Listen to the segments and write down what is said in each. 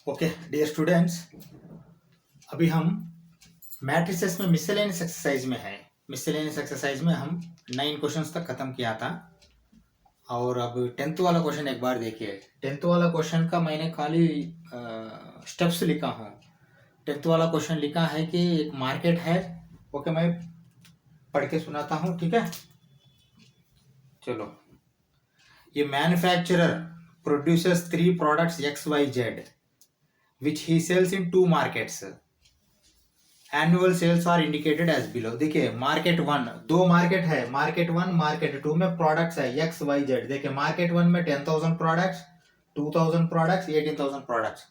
Okay dear students, अभी हम matrices में मिसलेनियस एक्सरसाइज में है। मिसलेनियस एक्सरसाइज में हम 9 क्वेश्चंस तक खत्म किया था और अब 10th वाला क्वेश्चन एक बार देखिए। 10th वाला क्वेश्चन का मैंने खाली स्टेप्स लिखा हूँ। 10th वाला क्वेश्चन लिखा है कि एक मार्केट है। ओके, मैं पढ़ के सुनाता हूँ, ठीक है। चलो, ये manufacturer produces 3 products XYZ which he sells in 2 markets. Annual sales are indicated as below. देखिए, मार्केट 1, 2 मार्केट है, मार्केट 1 मार्केट 2 में प्रोडक्ट्स है XYZ। देखिए, मार्केट 1 में 10,000 प्रोडक्ट्स, 2,000 प्रोडक्ट्स, 18,000 प्रोडक्ट्स।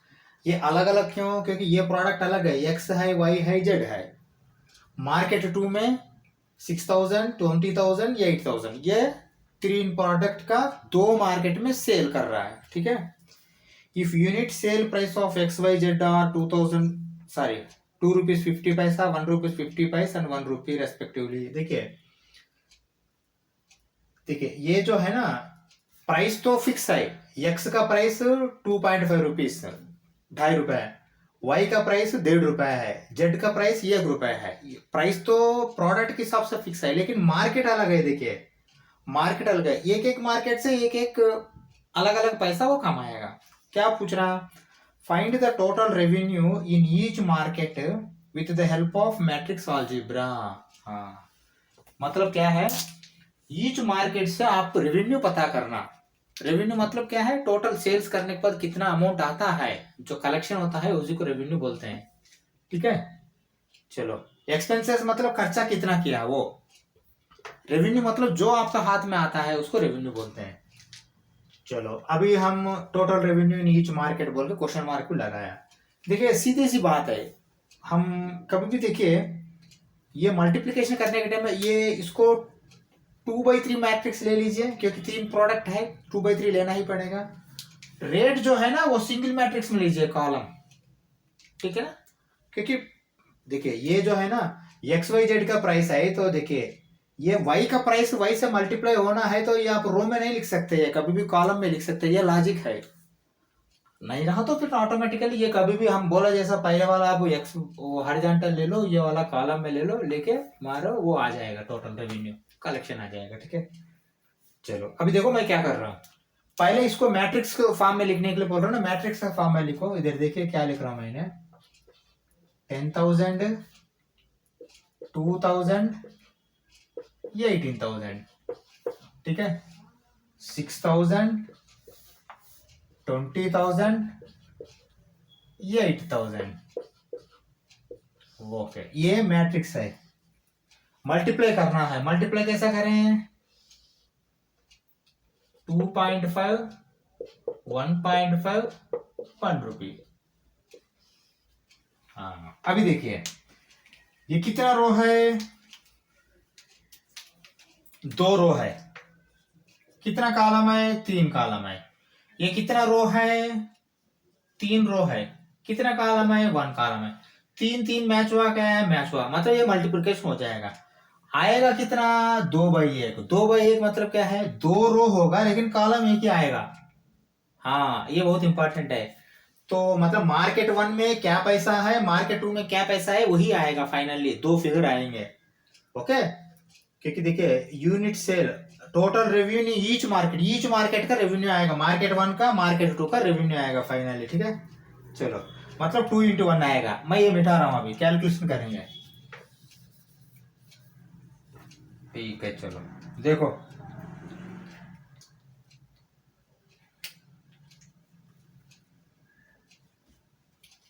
ये अलग अलग क्यों? क्योंकि ये प्रोडक्ट अलग है, X है, Y है, Z है। मार्केट 2 में 6,000, 20,000, 8,000, ये 3 प्रोडक्ट का 2 मार्केट में सेल कर रहा है, ठीक है। If unit sale price of XYZ are 2 rupees 50 paisa, 1 rupees 50 पैसा एंड 1 रुपी रेस्पेक्टिवली। देखिए ये जो है ना, प्राइस तो फिक्स है। एक्स का प्राइस 2.5 रुपीज, 2.5 रुपए है। वाई का प्राइस 1.5 रुपए है। जेड का प्राइस 1 रुपए है। प्राइस तो प्रोडक्ट के हिसाब से फिक्स है, लेकिन मार्केट अलग है। देखिए, मार्केट अलग है, एक एक मार्केट से एक एक अलग अलग पैसा वो कमाएगा। क्या पूछ रहा? Find the total revenue in each market with the help of matrix algebra. हाँ, मतलब क्या है, ईच मार्केट से आप रेवेन्यू पता करना। रेवेन्यू मतलब क्या है? टोटल सेल्स करने के बाद कितना अमाउंट आता है, जो कलेक्शन होता है उसी को रेवेन्यू बोलते हैं, ठीक है। चलो, एक्सपेंसेस मतलब खर्चा कितना किया वो। रेवेन्यू मतलब जो आपका हाथ में आता है उसको रेवेन्यू बोलते हैं। चलो, अभी हम total revenue in each market बोल के क्वेश्चन मार्क को लगाया। देखिए, सीधी सी बात है, हम कभी भी देखिए, ये मल्टीप्लिकेशन करने के टाइम में ये इसको 2/3 मैट्रिक्स ले लीजिए, क्योंकि 3 प्रोडक्ट है, 2/3 लेना ही पड़ेगा। रेट जो है ना वो सिंगल मैट्रिक्स में लीजिए, कॉलम, ठीक है ना। क्योंकि देखिए, ये जो है ना XYZ का प्राइस है, तो देखिए ये Y का प्राइस Y से मल्टीप्लाई होना है, तो ये आप रो में नहीं लिख सकते, ये कभी भी कॉलम में लिख सकते हैं। ये लॉजिक है। नहीं रहा तो फिर ऑटोमेटिकली ये कभी भी हम बोला जैसा पहले वाला, आप एक्स वो हॉरिजॉन्टल ले लो, ये वाला कॉलम में ले लो, लेके मारो, वो आ जाएगा, टोटल रेवेन्यू कलेक्शन आ जाएगा, ठीक है। चलो, अभी देखो मैं क्या कर रहा हूँ। पहले इसको मैट्रिक्स के फॉर्म में लिखने के लिए बोल रहा हूँ ना, मैट्रिक्स का फॉर्म में लिखो। इधर देखिए क्या लिख रहा हूँ मैंने, 10,000, 2,000, ये 18,000, ठीक है। 6,000, 20,000, ये 8,000। ओके, ये मैट्रिक्स है। मल्टीप्लाई करना है, मल्टीप्लाई कैसा करें? 2.5, 1.5, 1 रुपी। हाँ, अभी देखिए ये कितना रो है? 2 रो है। कितना कॉलम है? 3 कॉलम है। ये कितना रो है? 3 रो है। कितना कॉलम है? 1 कॉलम है। 3 मैच हुआ, क्या है? मैच हुआ, मतलब ये मल्टीप्लिकेशन हो जाएगा। आएगा कितना? 2/1। 2/1 मतलब क्या है? 2 रो होगा, लेकिन कॉलम एक ही आएगा। हाँ, ये बहुत इंपॉर्टेंट है। तो मतलब मार्केट 1 में क्या पैसा है, मार्केट 2 में क्या पैसा है, वही आएगा फाइनली, 2 फिगर आएंगे, ओके। क्योंकि देखिए, unit sale, total revenue each market का रेवेन्यू आएगा, मार्केट 1 का, मार्केट 2 का रेवेन्यू आएगा फाइनली, ठीक है। चलो, मतलब 2 into 1 आएगा। मैं ये मिटा रहा हूं, अभी कैलकुलेशन करेंगे, ठीक है। चलो देखो,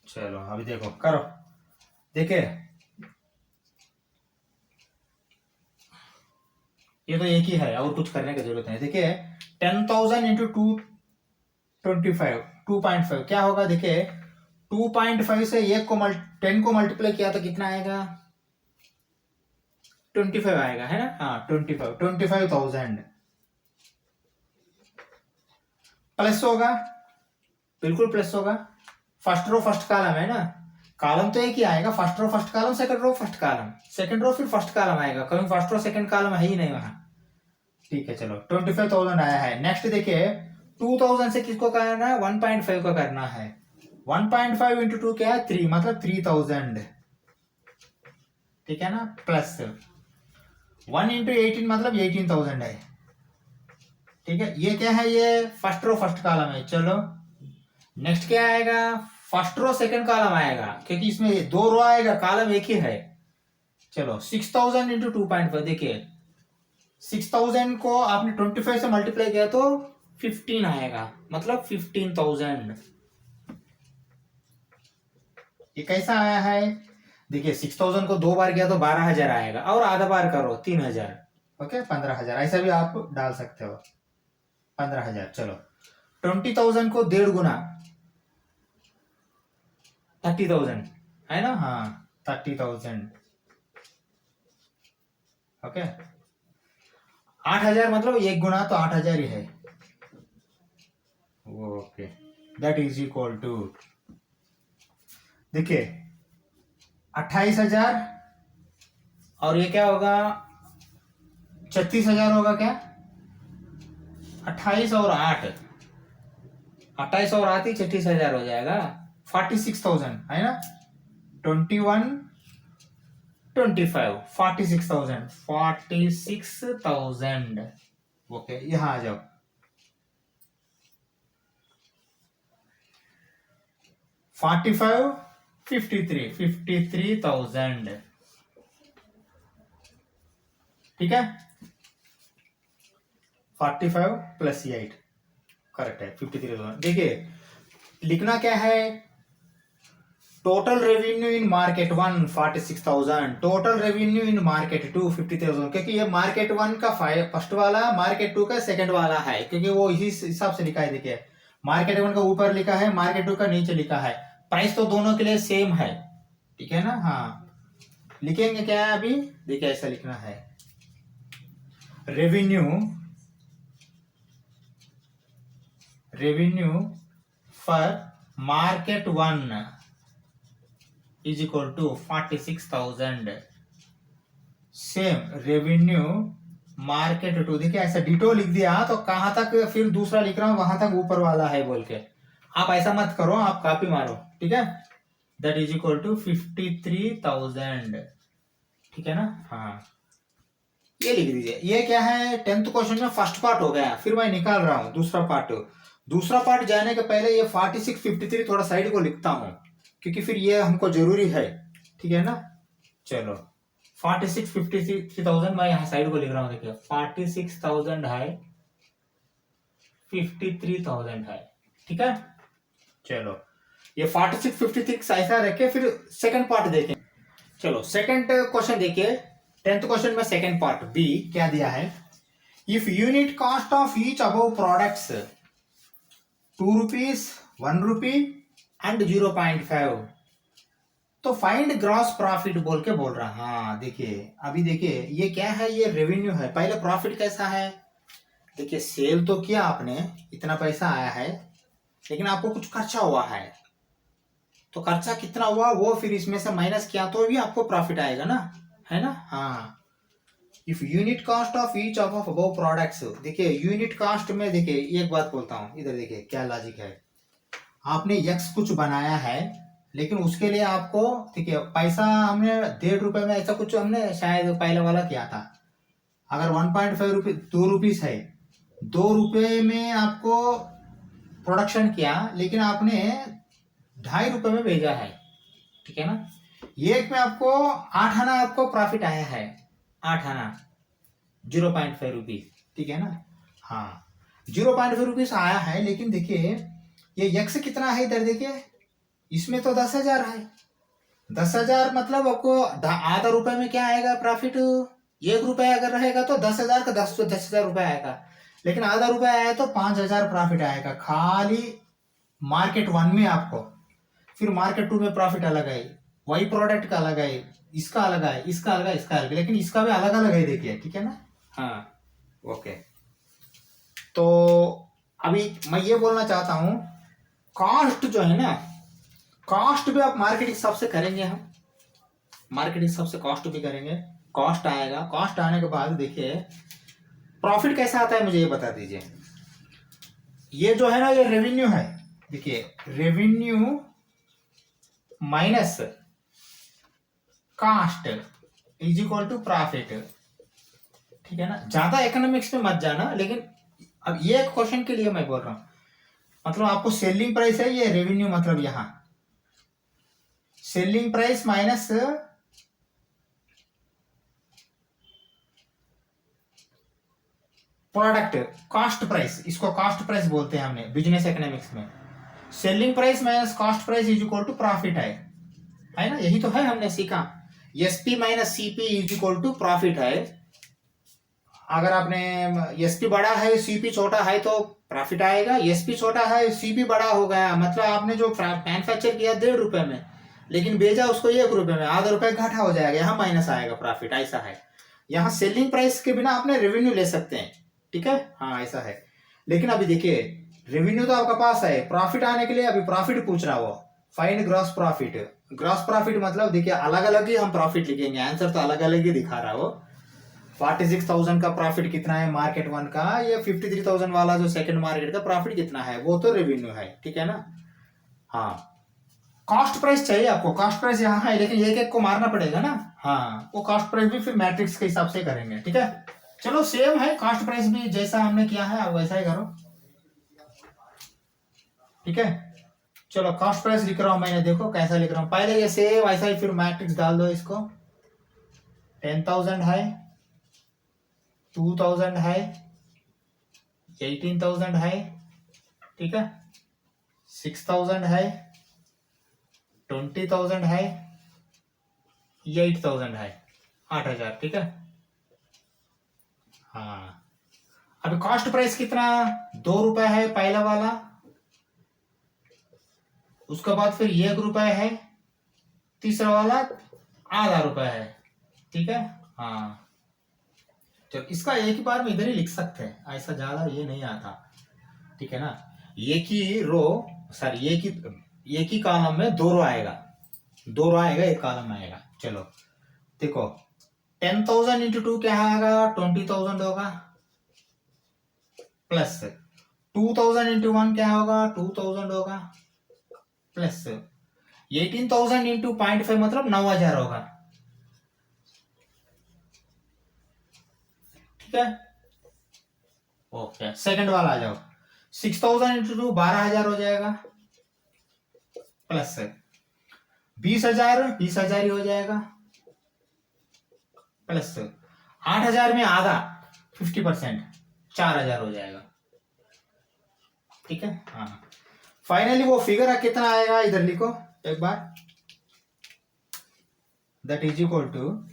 चलो अभी देखो, करो, देखिए ये तो एक ही है, और कुछ करने की जरूरत नहीं। देखिए, 10,000 इंटू 225, 2.5 क्या होगा? देखिए, 2.5 से 10 को मल्टीप्लाई किया तो कितना आएगा? 25 आएगा, है ना। हाँ, 25,000 प्लस होगा, बिल्कुल प्लस होगा। फर्स्ट रो फर्स्ट कॉलम है ना, कॉलम तो एक ही आएगा, first row first column, second row first column, second row फिर फर्स्ट कॉलम आएगा, कहीं फर्स्ट रो सेकंड कॉलम है ही नहीं वहां, ठीक है। चलो, 25,000 आया है। नेक्स्ट देखिए, 2,000 से किसको करना है? 1.5 को करना है। 1.5 इंटू 2 क्या है 3, मतलब 3000, ठीक है ना, प्लस 1 इंटू 18 मतलब 18,000 है, ठीक है। ये क्या है, ये फर्स्ट रो फर्स्ट कॉलम है। चलो नेक्स्ट क्या आएगा, फर्स्ट रो सेकंड कॉलम आएगा, क्योंकि इसमें दो रो आएगा, कॉलम एक ही है। चलो 6000 इंटू 2.5, देखिए 6000 को आपने 25 से मल्टीप्लाई किया तो 15 आएगा, मतलब 15,000। ये कैसा आया है, देखिए 6000 को दो बार किया तो 12,000 आएगा, और आधा बार करो 3,000, ओके 15,000, ऐसा भी आप डाल सकते हो 15,000। चलो 20,000 को 1.5 गुना 30,000 है ना, हाँ 30,000, ओके। 8,000 मतलब 1 गुना तो 8,000 ही है, okay. That is equal to, देखिए 28,000, और ये क्या होगा 36,000 होगा क्या, 28 और 8, 28 और 8 ही 36,000 हो जाएगा, 46,000 है ना, 21 25 46,000, 46,000, ओके। यहां आ जाओ, 45 53,000, ठीक है। 45 प्लस 8 करेक्ट है 53,000। देखिए लिखना क्या है, total revenue in market 1 46,000, total revenue in market 2 50,000, क्योंकि ये मार्केट 1 का फर्स्ट वाला, मार्केट 2 का सेकंड वाला है, क्योंकि वो इसी हिसाब से लिखा है। देखिए मार्केट 1 का ऊपर लिखा है, मार्केट 2 का नीचे लिखा है, प्राइस तो दोनों के लिए सेम है, ठीक है ना। हाँ लिखेंगे क्या है अभी, देखिए ऐसा लिखना है, revenue for market 1 is equal to 46,000, same revenue market 2, देखिए ऐसा डिटो लिख दिया तो कहां तक फिर दूसरा लिख रहा हूं, वहां तक ऊपर वाला है बोल के, आप ऐसा मत करो, आप कॉपी मारो, ठीक है। दैट इज इक्वल टू 53,000, ठीक है ना, हाँ ये लिख दीजिए। ये क्या है, 10th क्वेश्चन में फर्स्ट पार्ट हो गया, फिर मैं निकाल रहा हूं दूसरा पार्ट जाने के पहले ये 46 53 थोड़ा साइड को लिखता हूं, क्योंकि फिर ये हमको जरूरी है, ठीक है ना। चलो 46 53,000 मैं यहाँ साइड को लिख रहा हूँ, देखिए 46,000 है, 53,000 है, ठीक है। चलो ये 46 56 ऐसा रखे, फिर सेकंड पार्ट देखें। चलो सेकंड क्वेश्चन देखिए, 10th क्वेश्चन में सेकंड पार्ट बी क्या दिया है, if unit cost of each above products 2 rupees 1 rupee and 0.5, तो फाइंड ग्रॉस प्रॉफिट बोल के बोल रहा है। हाँ देखिए अभी देखिए ये क्या है, ये रेवेन्यू है, पहले प्रॉफिट कैसा है, देखिए सेल तो किया आपने, इतना पैसा आया है, लेकिन आपको कुछ खर्चा हुआ है, तो खर्चा कितना हुआ वो फिर इसमें से माइनस किया तो भी आपको प्रॉफिट आएगा ना, है ना। हाँ if unit cost of each of above products, देखिए यूनिट कॉस्ट में देखिए एक बात बोलता हूँ, इधर देखिए क्या लॉजिक है, आपने यक्स कुछ बनाया है, लेकिन उसके लिए आपको देखिए पैसा हमने 1.5 रुपए में ऐसा कुछ हमने शायद पहले वाला किया था, अगर 1.5 रुपये 2 रुपीस है, 2 रुपए में आपको प्रोडक्शन किया, लेकिन आपने 2.5 रुपए में भेजा है, ठीक है ना। एक में आपको 8 आना आपको प्रॉफिट आया है, 8 आना 0.5 रुपीज, ठीक है ना। हाँ 0.5 रुपीज आया है, लेकिन देखिए ये यक्स कितना है, इधर देखिए इसमें तो 10,000 है, 10,000 मतलब आपको आधा रुपए में क्या आएगा प्रॉफिट, 1 रुपए अगर रहेगा तो 10,000 का 10,000 रुपए आएगा, लेकिन आधा रुपए आया तो 5,000 प्रॉफिट आएगा खाली मार्केट 1 में आपको, फिर मार्केट 2 में प्रॉफिट अलग है, वही प्रोडक्ट का अलग है, इसका अलग है, इसका अलग है, इसका अलग है, लेकिन इसका भी अलग अलग है, देखिए ठीक है ना। हाँ ओके, तो अभी मैं ये बोलना चाहता हूं, कॉस्ट जो है ना, कॉस्ट भी आप मार्केट हिसाब से करेंगे, हम मार्केट हिसाब से कॉस्ट भी करेंगे, कॉस्ट आएगा, कॉस्ट आने के बाद देखिए प्रॉफिट कैसा आता है मुझे ये बता दीजिए। ये जो है ना ये रेवेन्यू है, देखिए revenue minus cost is equal to profit. ठीक है ना, ज्यादा इकोनॉमिक्स में मत जाना, लेकिन अब ये एक क्वेश्चन के लिए मैं बोल रहा हूं। मतलब आपको सेलिंग प्राइस है ये रेवेन्यू, मतलब यहां selling price minus product cost price, इसको कॉस्ट प्राइस बोलते हैं हमने बिजनेस इकोनॉमिक्स में। Selling price minus cost price is equal to profit है ना, यही तो है हमने सीखा। SP minus CP is equal to profit है। अगर आपने एसपी बड़ा है सीपी छोटा है तो प्रॉफिट आएगा, एसपी छोटा है सीपी बड़ा हो गया, मतलब आपने जो मैन्युफैक्चर किया 1.5 रुपए में, लेकिन बेचा उसको 1 रुपए में, आधा रुपए घाटा हो जाएगा, यहाँ माइनस आएगा प्रॉफिट, ऐसा है। यहाँ सेलिंग प्राइस के बिना आपने रेवेन्यू ले सकते हैं, ठीक है, हाँ ऐसा है। लेकिन अभी देखिए रेवेन्यू तो आपका पास है, प्रॉफिट आने के लिए अभी प्रॉफिट पूछ रहा हो, find gross profit. Gross profit मतलब देखिए अलग अलग ही हम प्रॉफिट लिखेंगे, आंसर तो अलग अलग ही दिखा रहा हो। 46,000 का प्रॉफिट कितना है मार्केट वन का, ये 53,000 वाला जो सेकंड मार्केट का प्रॉफिट कितना है, वो तो रेवेन्यू है, ठीक है ना। हाँ कॉस्ट प्राइस चाहिए आपको, कॉस्ट प्राइस यहाँ है लेकिन एक एक को मारना पड़ेगा ना। हाँ वो कॉस्ट प्राइस भी फिर मैट्रिक्स के हिसाब से करेंगे, ठीक है। चलो सेम है कॉस्ट प्राइस भी, जैसा हमने किया है आप वैसा ही करो, ठीक है। चलो कॉस्ट प्राइस लिख रहा हूं मैंने, देखो कैसा लिख रहा हूं, पहले ये सेम वैसा ही, फिर मैट्रिक्स डाल दो इसको। 10,000 है, 2,000 है, 18,000 है, ठीक है, 6,000 है, 20,000 है, 8,000 है, 8,000, ठीक है। हाँ अभी कॉस्ट प्राइस कितना, 2 रुपए है पहला वाला, उसके बाद फिर 1 रुपए है, तीसरा वाला आधा रुपए है, ठीक है। हाँ तो इसका एक ही बार में इधर ही लिख सकते हैं, ऐसा ज्यादा ये नहीं आता, ठीक है ना। एक ही रो सॉरी एक ही कॉलम में 2 रो आएगा, 2 रो आएगा, एक कॉलम आएगा। चलो देखो 10,000 इंटू 2 क्या आएगा, 20,000 होगा, प्लस 2,000 इंटू 1 क्या होगा, 2,000 होगा, प्लस 18,000 इंटू 0.5 मतलब 9,000 होगा, ठीक है। ओके सेकंड वाला आ जाओ, 6,000 इंटू 2 12,000 हो जाएगा, प्लस 20,000 20,000 ही हो जाएगा, प्लस 8,000 में आधा 50% 4,000 हो जाएगा, ठीक है। हाँ फाइनली वो फिगर कितना आएगा इधर लिखो एक बार, दैट इज इक्वल टू,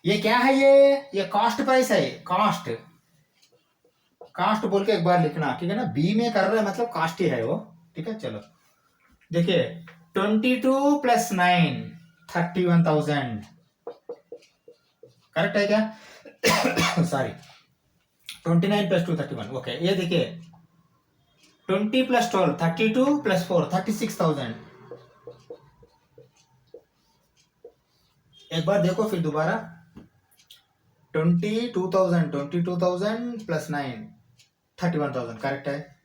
ये क्या है, ये कॉस्ट प्राइस है, कॉस्ट कास्ट बोल के एक बार लिखना, ठीक है ना, बी में कर रहे हैं मतलब कास्ट ही है वो, ठीक है। चलो देखिए 22 प्लस 9 31,000 करेक्ट है क्या सॉरी 29 प्लस 2 31, ओके। ये देखिए 20 प्लस 12 32 प्लस 4 36,000, एक बार देखो फिर दोबारा 22,000 प्लस 9 31,000 करेक्ट है,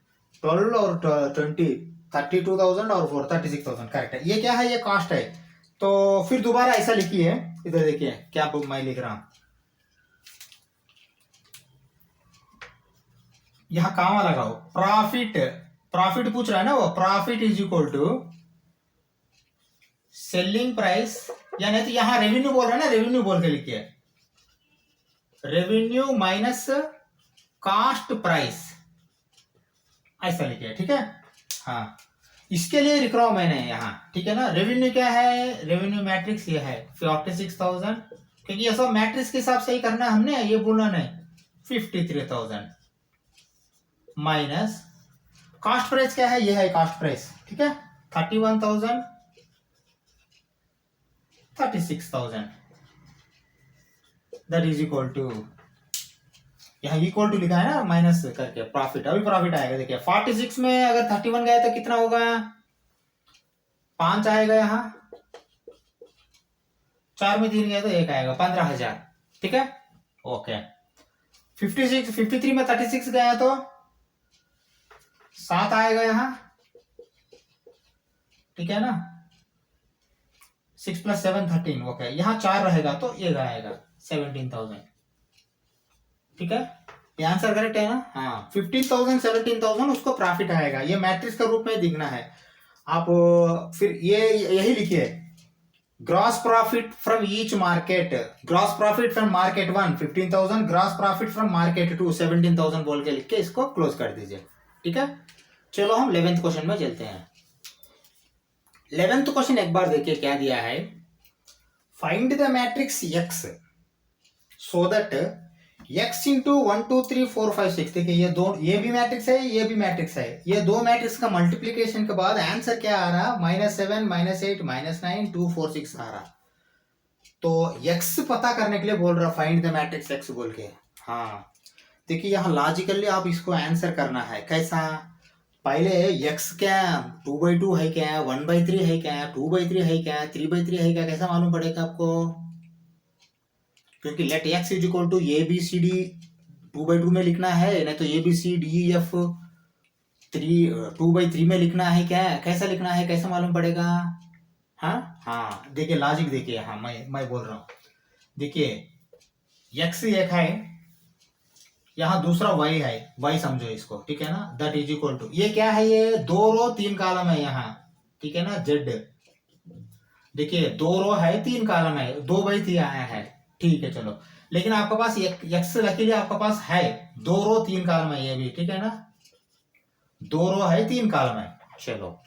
12 और 20 32,000 और 4 36,000 करेक्ट है। ये क्या है, ये कॉस्ट है। तो फिर दोबारा ऐसा लिखिए, इधर देखिए क्या मैं लिख रहा हूं, यहां कामा लगाओ, प्रॉफिट प्रॉफिट पूछ रहा है ना वो, profit is equal to selling price, या नहीं तो यहां रेवेन्यू बोल रहा है ना, रेवेन्यू बोल के लिखिए, रेवेन्यू माइनस कास्ट प्राइस, ऐसा लिखिए, ठीक है। हाँ इसके लिए लिख रहा हूं मैंने यहाँ, ठीक है ना। रेवेन्यू क्या है, रेवेन्यू मैट्रिक्स ये है 46,000, क्योंकि ये सब मैट्रिक्स के हिसाब से ही करना है हमने, ये बोलना नहीं, 53,000 माइनस कॉस्ट प्राइस क्या है, ये है कॉस्ट प्राइस, ठीक है, 31,000 36,000, दैट इज इक्वल टू, यहाँ इक्वल टू लिखा है ना माइनस करके प्रॉफिट, अभी प्रॉफिट आएगा देखिए 46 में अगर 31 गया तो कितना होगा, 5 आएगा, यहाँ 4 में 3 गया तो 1 आएगा, 15,000, ठीक है। ओके 53 में 36 गया तो 7 आएगा यहाँ, ठीक है ना, 6 + 7 13, ओके, यहाँ 4 रहेगा तो ये आएगा 17,000। ठीक है, ये आंसर करेक्ट है ना? हाँ, 15,000 17,000 उसको प्रॉफिट आएगा। ये मैट्रिक्स का रूप में दिखना है। आप फिर ये यही लिखिए, gross profit from each market, gross profit from market 1 15,000, gross profit from market 2 17,000 बोल के लिख के इसको क्लोज कर दीजिए। ठीक है, चलो हम 11th क्वेश्चन में चलते हैं। 11th क्वेश्चन एक बार देखिए क्या दिया है। Find the matrix x so that x into 1 2 3 4 5 6। देखिए ये भी मैट्रिक्स है, ये भी मैट्रिक्स है। ये दो मैट्रिक्स का मल्टीप्लीकेशन के बाद आंसर क्या आ रहा? -7 -8 -9 2 4 6 आ रहा। तो x पता करने के लिए बोल रहा फाइंड द मैट्रिक्स x बोल के। हाँ, देखिए यहाँ लॉजिकली आप इसको आंसर करना है। कैसा? पहले x क्या 2/2 है, क्या 1/3 है, क्या 2/3 है, क्या 3/3 है, क्या कैसा मालूम पड़ेगा आपको? क्योंकि let x is equal to ABCD 2/2 में लिखना है, नहीं तो ABCDEF 2/3 में लिखना है। क्या कैसा लिखना है, कैसा मालूम पड़ेगा? हाँ, देखिए लॉजिक देखिए। हाँ, मैं बोल रहा हूँ, देखिए x एक है, यहाँ दूसरा y है, y समझो इसको। ठीक है ना? दैट इज इक्वल टू, ये क्या है? ये 2 रो 3 कॉलम है यहाँ। ठीक है ना? z देखिए 2 रो है 3 कॉलम है, 2/3 आया है। ठीक है, चलो, लेकिन आपके पास x लकीली आपके पास है 2 रो 3 कॉलम है, ये भी। ठीक है ना? 2 रो है 3 कॉलम है। चलो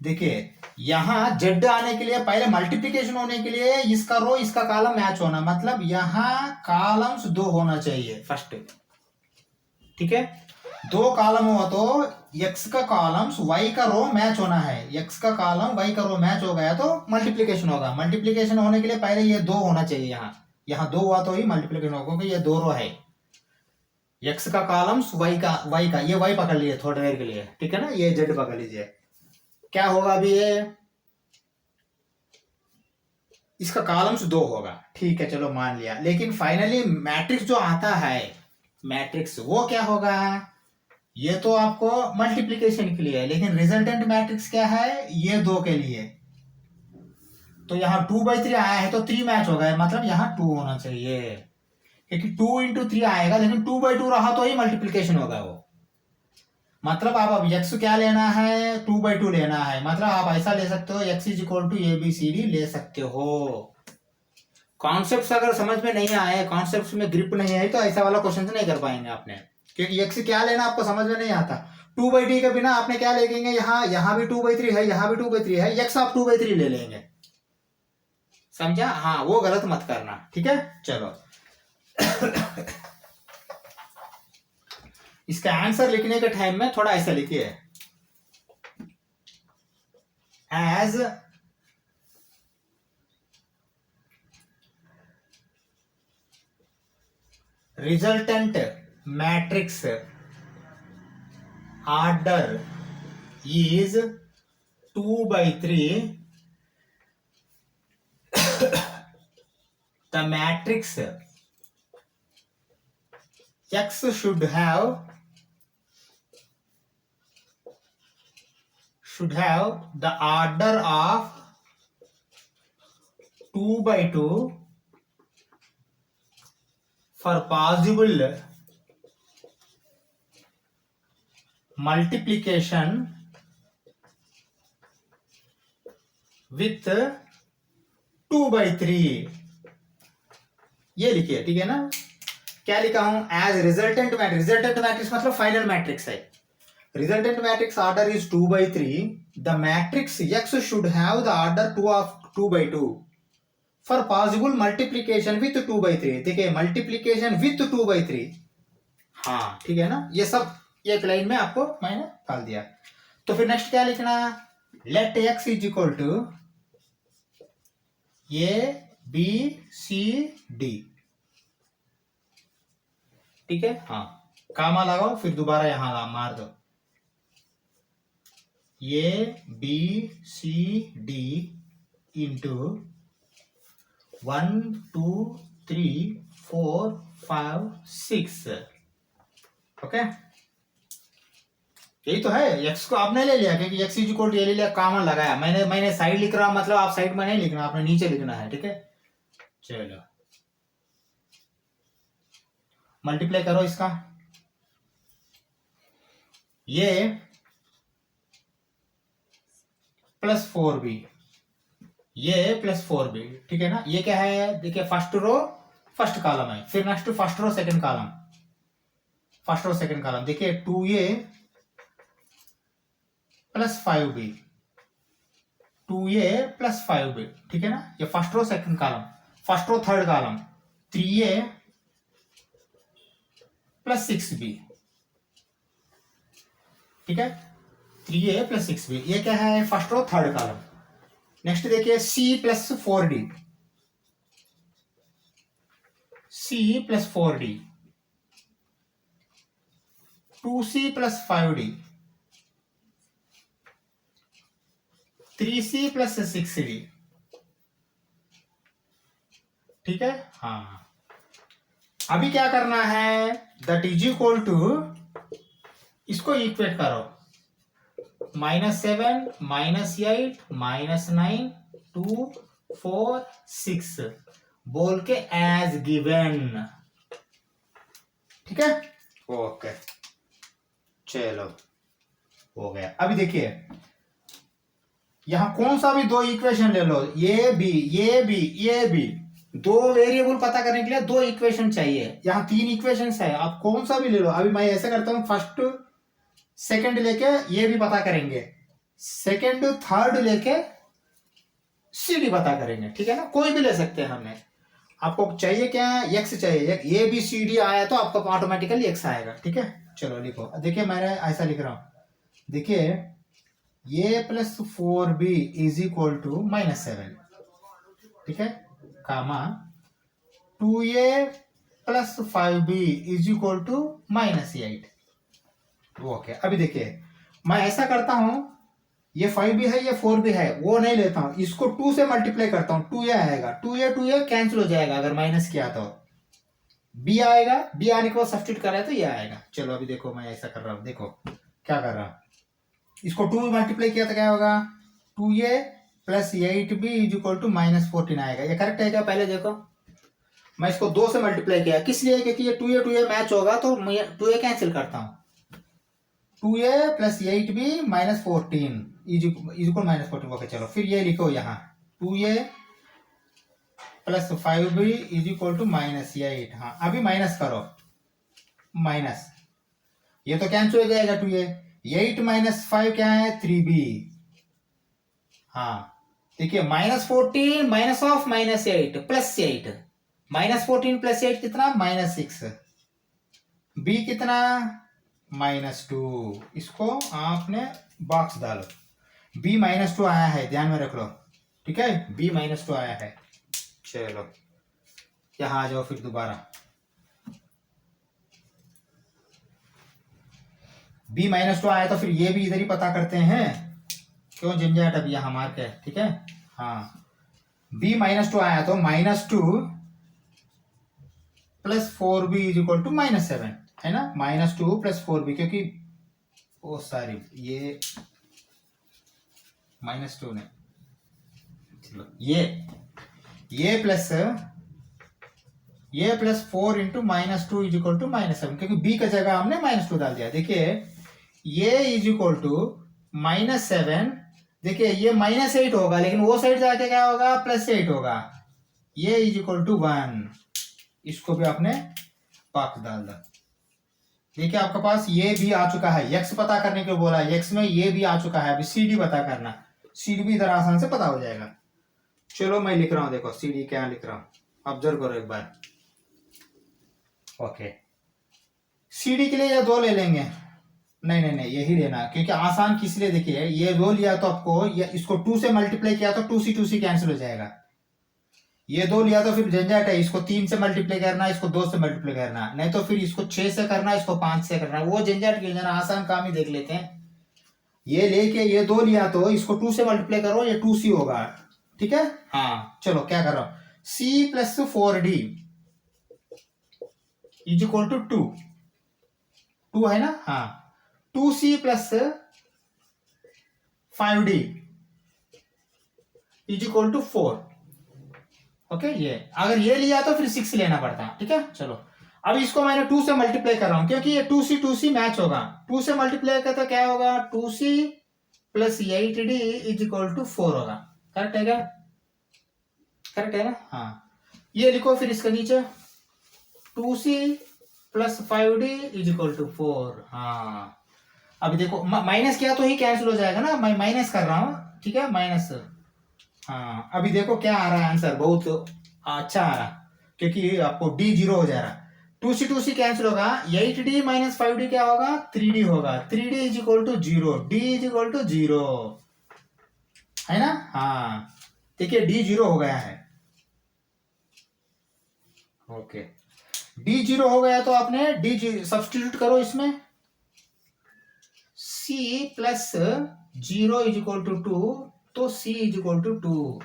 देखिए, यहाँ z आने के लिए पहले मल्टीप्लीकेशन होने के लिए इसका रो इसका कॉलम मैच होना, मतलब यहाँ कॉलम्स 2 होना चाहिए फर्स्ट। ठीक है, 2 कॉलम हुआ तो x का कॉलम्स y का रो मैच होना है। x का कॉलम y का रो मैच हो गया तो मल्टीप्लीकेशन होगा। मल्टीप्लीकेशन होने के लिए पहले ये 2 होना चाहिए। यहाँ 2 हुआ तो ही मल्टीप्लीकेशन होगा, क्योंकि ये 2 रो है। x का कॉलम्स y का ये y पकड़ लिए थोड़ी देर के लिए। ठीक है ना? ये z पकड़ लीजिए। क्या होगा अभी? ये इसका कॉलम्स 2 होगा। ठीक है, चलो मान लिया। लेकिन फाइनली मैट्रिक्स जो आता है, मैट्रिक्स वो क्या होगा? ये तो आपको मल्टीप्लीकेशन के लिए है, लेकिन रिजल्टेंट मैट्रिक्स क्या है? ये 2 के लिए। तो यहाँ 2/3 आया है तो 3 मैच हो गए, मतलब यहाँ 2 होना चाहिए, क्योंकि 2 इंटू 3 आएगा, लेकिन 2/2 रहा तो ही मल्टीप्लीकेशन होगा वो। मतलब आप अब x क्या लेना है? 2/2 लेना है। मतलब आप ऐसा ले सकते हो, x is equal to ABCD ले सकते हो। कॉन्सेप्ट अगर समझ में नहीं आए, कॉन्सेप्ट में ग्रिप नहीं आई, तो ऐसा वाला क्वेश्चन नहीं कर पाएंगे आपने, क्योंकि x क्या लेना आपको समझ में नहीं आता। 2/3 के बिना आपने क्या लेंगे? यहाँ भी 2/3 है, यहाँ भी 2/3 है, x आप 2/3 ले लेंगे। समझा? हाँ, वो गलत मत करना। ठीक है, चलो इसका आंसर लिखने के टाइम में थोड़ा ऐसा लिखिए, as resultant matrix order is 2/3, the matrix X should have the order of 2/2 for possible multiplication with 2/3। ये लिखिए। ठीक है ना? क्या लिखा हूं? As resultant matrix. Resultant matrix मतलब फाइनल मैट्रिक्स है। Resultant matrix order is 2/3, the matrix X should have the order 2/2 for possible multiplication with 2/3। देखिए, मल्टीप्लीकेशन विथ 2/3। हाँ, ठीक है ना? ये सब एक लाइन में आपको मैंने डाल दिया। तो फिर नेक्स्ट क्या लिखना? Let x is equal to ABCD। ठीक है? हाँ, कामा लगाओ, फिर दोबारा यहां मार दो, ABCD इंटू 1 2 3 4 5 6। ओके, यही तो है, x को आपने ले लिया क्योंकि x इज इक्वल टू ये ले लिया, कॉमन लगाया। मैंने साइड लिख रहा हूं, मतलब आप साइड में नहीं लिखना, आपने नीचे लिखना है, ठीक है। चलो मल्टीप्लाई करो इसका, ये प्लस 4b, ये प्लस 4b, ठीक है ना। ये क्या है, देखिए फर्स्ट रो फर्स्ट कॉलम है, फिर next first row second column, first row second column, देखिए 2a plus 5b, 2a plus 5b, ठीक है ना। ये first row second column, first row third column 3a plus 6b, ठीक है। 3a प्लस 6b, ये क्या है, first row third column. Next देखिए c plus 4d, c plus 4d, 2c plus 5d, 3c plus 6d, ठीक है। हाँ, अभी क्या करना है, दैट इज इक्वल टू, इसको इक्वेट करो, -7 -8 -9 2 4 6 बोल के एज गिवन, ठीक है। ओके चलो हो गया। अभी देखिए यहां कौन सा भी दो इक्वेशन ले लो, ये भी ये भी ये भी, दो वेरिएबल पता करने के लिए दो इक्वेशन चाहिए, यहां 3 इक्वेशन है, आप कौन सा भी ले लो। अभी मैं ऐसे करता हूं, फर्स्ट सेकंड लेके ये भी पता करेंगे, सेकंड थर्ड लेके सीडी पता करेंगे, ठीक है ना। कोई भी ले सकते हैं हमें, आपको चाहिए क्या, एक्स चाहिए, ए बी सी डी आया तो आपको ऑटोमेटिकली एक्स आएगा, ठीक है। चलो लिखो, देखिए मैं ऐसा लिख रहा हूं, देखिए ये plus 4b is equal to -7, ठीक है, comma 2a plus 5b is equal to -8। Okay, अभी देखिए मैं ऐसा करता हूं, ये 5b है, ये 4b है, वो नहीं लेता हूं, इसको 2 से मल्टीप्लाई करता हूं, 2a आएगा, 2a कैंसिल हो जाएगा अगर माइनस किया तो, b आएगा, b आने के बाद सब्स्टिट्यूट कर रहा है तो ये आएगा। चलो अभी देखो मैं ऐसा कर रहा हूं, देखो क्या कर रहा हूं, इसको 2 मल्टीप्लाई किया तो क्या होगा, 2a plus 8b is equal to -14 आएगा। ये करेक्ट है क्या, पहले देखो मैं इसको 2 से मल्टीप्लाई किया, किस लिए, क्योंकि ये 2a मैच होगा तो मैं 2a कैंसिल करता हूं, 2a plus 8b -14 is equal -14। Okay चलो फिर ये लिखो यहाँ, 2a plus 5b is equal to -8। हाँ अभी माइनस करो, माइनस, ये तो कैंसिल हो जाएगा, 2a 8 माइनस 5 क्या है, 3b। हाँ देखिए -14 माइनस ऑफ -8 प्लस 8, -14 प्लस 8 कितना, -6, b कितना -2, इसको आपने बॉक्स डालो, b -2 आया है, ध्यान में रख लो, ठीक है, b -2 आया है। चलो यहां आ जाओ फिर दोबारा, b -2 आया तो फिर ये भी इधर ही पता करते हैं, क्यों झंझट, अब यहां मार्क है, ठीक है। हाँ b -2 आया तो -2 plus 4b is equal to -7 है ना, -2 प्लस 4b, क्योंकि ओ सॉरी ये -2 ने, चलो ये plus 4 into -2 is equal to -7, क्योंकि b का जगह हमने -2 डाल दिया। देखिए ये इज इक्वल टू -7, देखिए ये -8 होगा, लेकिन वो साइड जाके क्या होगा, +8 होगा, ये इज इक्वल टू 1, इसको भी आपने बॉक्स डाल दिया। देखिए आपके पास ये भी आ चुका है, x पता करने को बोला, x में ये भी आ चुका है, अभी cd पता करना, cd भी इधर आसान से पता हो जाएगा। चलो मैं लिख रहा हूं, देखो cd क्या लिख रहा हूं, ऑब्जर्व करो एक बार। ओके cd के लिए ये 2 ले लेंगे, नहीं यही लेना, क्योंकि आसान किस लिए, देखिए ये 2 लिया तो आपको ये इसको 2 से मल्टीप्लाई किया तो 2c कैंसिल हो जाएगा, ये 2 लिया तो फिर झंझट है, इसको 3 से मल्टीप्लाई करना, इसको 2 से मल्टीप्लाई करना, नहीं तो फिर इसको 6 से करना, इसको 5 से करना, वो झंझट क्यों जाना, आसान काम ही देख लेते हैं। ये लेके ये 2 लिया तो इसको 2 से मल्टीप्लाई करो, ये 2c होगा, ठीक है। हाँ चलो क्या कर रहा हूं, c plus 4d is equal to 2 है ना, हाँ 2c plus 5d is equal to 4। Okay, ये अगर ये लिया तो फिर 6 लेना पड़ता। ठीक है, चलो अब इसको मैंने 2 से मल्टीप्लाई कर रहा हूं क्योंकि ये 2c मैच होगा। 2 से मल्टीप्लाई करता तो क्या होगा, 2c plus 8d is equal to 4 होगा। करेक्ट है क्या? करेक्ट है ना? हाँ, ये लिखो फिर इसके नीचे 2c plus 5d is equal to 4। हाँ, अभी देखो माइनस किया तो ही कैंसिल हो जाएगा ना, मैं माइनस कर रहा हूँ। ठीक है, माइनस। हाँ, अभी देखो क्या आ रहा है आंसर, बहुत अच्छा आ रहा क्योंकि आपको d 0 हो जा रहा। 2c कैंसिल होगा, 8d माइनस 5d क्या होगा, 3d होगा। 3d is equal to 0, d is equal to 0 है ना? हाँ, देखिए d 0 हो गया है। ओके, d 0 हो गया तो आपने d सब्स्टिट्यूट करो इसमें, c plus 0 is equal to 2, तो c इज इक्वल टू 2,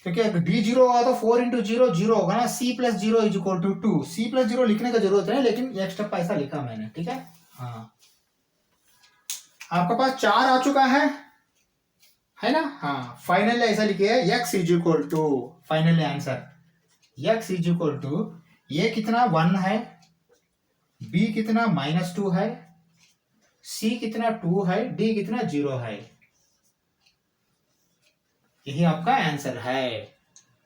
क्योंकि अगर d 0 होगा तो 4 इंटू 0 0 होगा ना। c plus 0 is equal to 2। c plus 0 लिखने का जरूरत है लेकिन एक्स्ट्रा पैसा लिखा मैंने। ठीक है, हाँ, आपके पास 4 आ चुका है ना? हाँ, फाइनली ऐसा लिखिए x is equal to, finally answer x is equal to, ये कितना 1 है, b कितना -2 है, c कितना 2 है, d कितना 0 है। यही आपका आंसर है।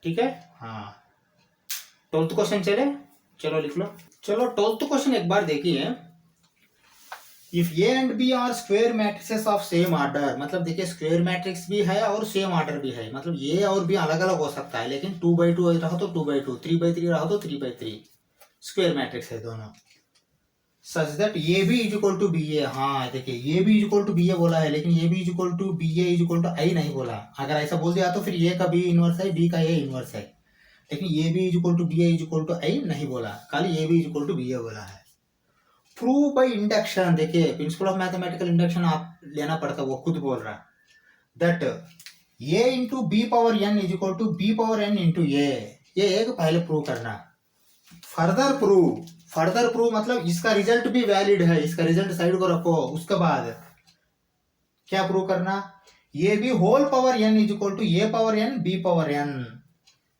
ठीक है, हाँ, 12th क्वेश्चन चलो लिख लो। चलो 12th क्वेश्चन एक बार देखिए। If A and B are square matrices of same order, मतलब देखिए स्क्वायर मैट्रिक्स भी है और सेम ऑर्डर भी है, मतलब ए और बी अलग अलग हो सकता है लेकिन 2x2 रहा तो 2x2, 3x3 रहा तो 3x3, स्क्वायर मैट्रिक्स है दोनों। Such that A B is equal to B A. हाँ, देखिए A B is equal to B A बोला है लेकिन A B is equal to B A is equal to I नहीं बोला। अगर ऐसा बोल दिया तो फिर ए का बी इनवर्स है, बी का ए इनवर्स है, लेकिन A B is equal to B A is equal to I नहीं बोला, खाली A B is equal to B A बोला है। प्रूव बाय इंडक्शन, देखिए प्रिंसिपल ऑफ मैथमेटिकल इंडक्शन आप लेना पड़ता, वो खुद बोल रहा that A into B power N is equal to B power N into A. ये एक पहले प्रूव करना। फर्दर प्रूव मतलब इसका रिजल्ट भी वैलिड है, इसका रिजल्ट साइड को रखो। उसके बाद क्या प्रूव करना, A B whole power N is equal to A power n B power n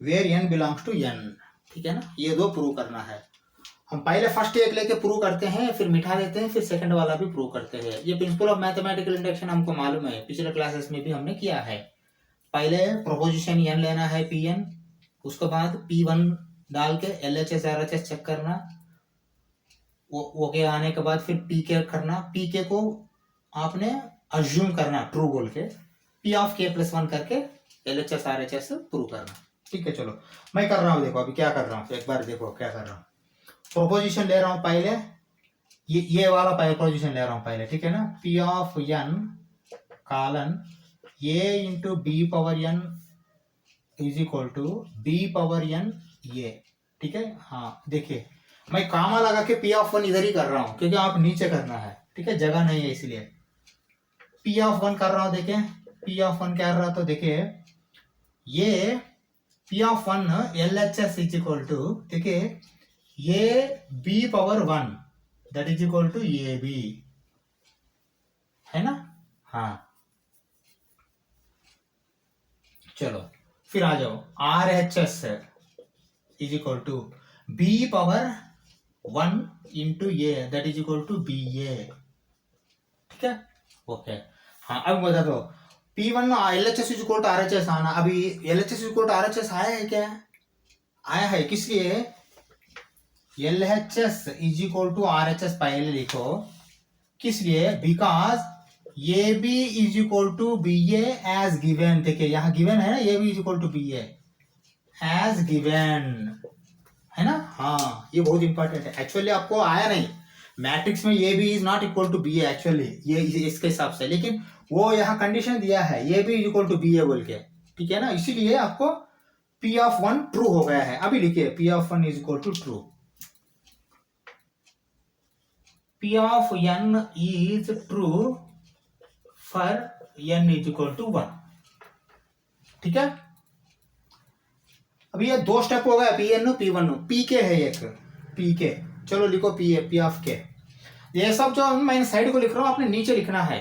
where n belongs to N. ठीक है ना, ये 2 प्रूव करना है। हम पहले फर्स्ट एक लेके प्रूव करते हैं, फिर मिटा देते हैं, फिर सेकंड वाला भी प्रूव करते हैं। ये प्रिंसिपल ऑफ मैथमेटिकल इंडक्शन हमको मालूम है, पिछले क्लासेस में भी हमने किया है। पहले प्रोपोजिशन एन लेना है पी एन, उसके बाद P1 डाल के LHS RHS चेक करना, वो के आने के बाद फिर PK करना। PK को आपने अज्यूम करना ट्रू बोल के, P ऑफ K प्लस 1 करके LHS RHS प्रूव करना। ठीक है, चलो मैं कर रहा हूँ। देखो अभी क्या कर रहा हूँ, एक बार देखो क्या कर रहा हूँ। प्रोपोजिशन ले रहा हूँ पहले, ये वाला पहले प्रोपोजिशन ले रहा हूँ पहले। ठीक है ना, P of n colon A into B power n is equal to B power n ये। ठीक है, हाँ, देखिए मैं कामा लगा के P ऑफ 1 इधर ही कर रहा हूँ क्योंकि आप नीचे करना है। ठीक है, जगह नहीं है इसलिए P ऑफ 1 कर रहा हूँ। देखिए P ऑफ 1 क्या कर रहा, तो देखिए ये P of 1 LHS is equal to, देखिए ये B power 1 that is equal to A B, है ना? हाँ, चलो फिर आ जाओ RHS is equal to B power 1 into A that is equal to B A. ठीक है, ओके। हाँ, अब बता दो P1 LHS is equal to RHS आना। अभी LHS is equal to RHS आया है क्या? आया है, किस लिए? LHS is equal to RHS पहले लिखो, किस लिए? Because AB is equal to BA as given. देखिए यहाँ गिवन है ना, AB is equal to BA as given, है ना? हाँ, ये बहुत इंपॉर्टेंट है। एक्चुअली आपको आया नहीं, मैट्रिक्स में AB is not equal to BA actually, ये इसके हिसाब से, लेकिन वो यहाँ कंडीशन दिया है AB is equal to BA बोल के। ठीक है ना, इसीलिए आपको P ऑफ 1 ट्रू हो गया है। अभी लिखिए P of 1 is equal to true, P of n is true for n is equal to 1। ठीक है, अभी ये 2 स्टेप हो गया, P1 है एक, PK। चलो लिखो P ऑफ K। ये सब जो मैं साइड को लिख रहा हूं आपने नीचे लिखना है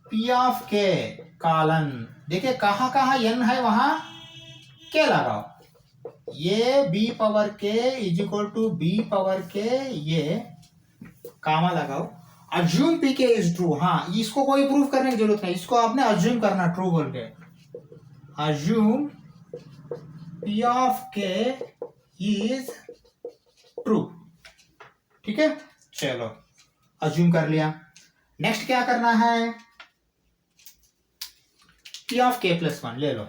पी ऑफ के कॉलन। देखिए कहाँ कहाँ n है वहां के लगाओ, ये B power k is equal to B power k, ये कामा लगाओ, assume P k is true. हाँ इसको कोई प्रूफ करने की जरूरत नहीं, इसको आपने अज्यूम करना ट्रू बोल के, अज्यूम पी ऑफ के इज ट्रू। ठीक है चलो अज्यूम कर लिया। नेक्स्ट क्या करना है, P of k plus one ले लो,